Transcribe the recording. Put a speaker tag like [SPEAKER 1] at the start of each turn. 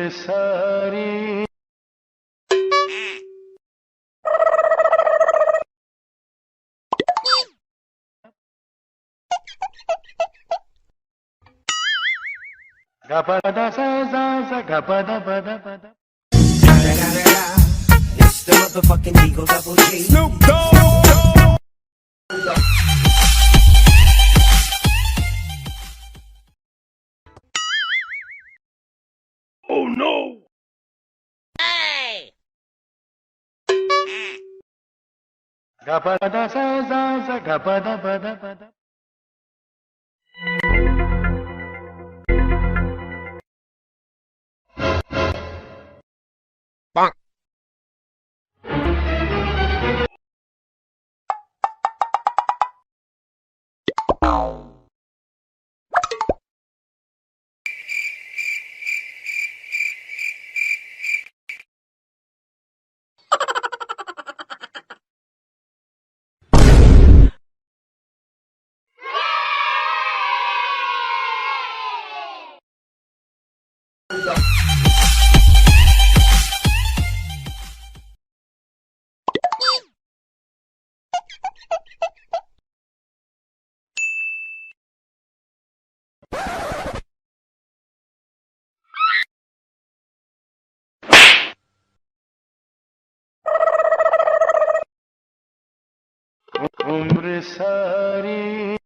[SPEAKER 1] सारी गपदा सा सा सा गपदा पदा पदा.
[SPEAKER 2] It's the motherfucking Eagle Double G. Snoop Dogg.
[SPEAKER 1] Oh no! Gappada sa sa sa gapada pada pada.
[SPEAKER 3] Bonk.
[SPEAKER 1] उम्र सारी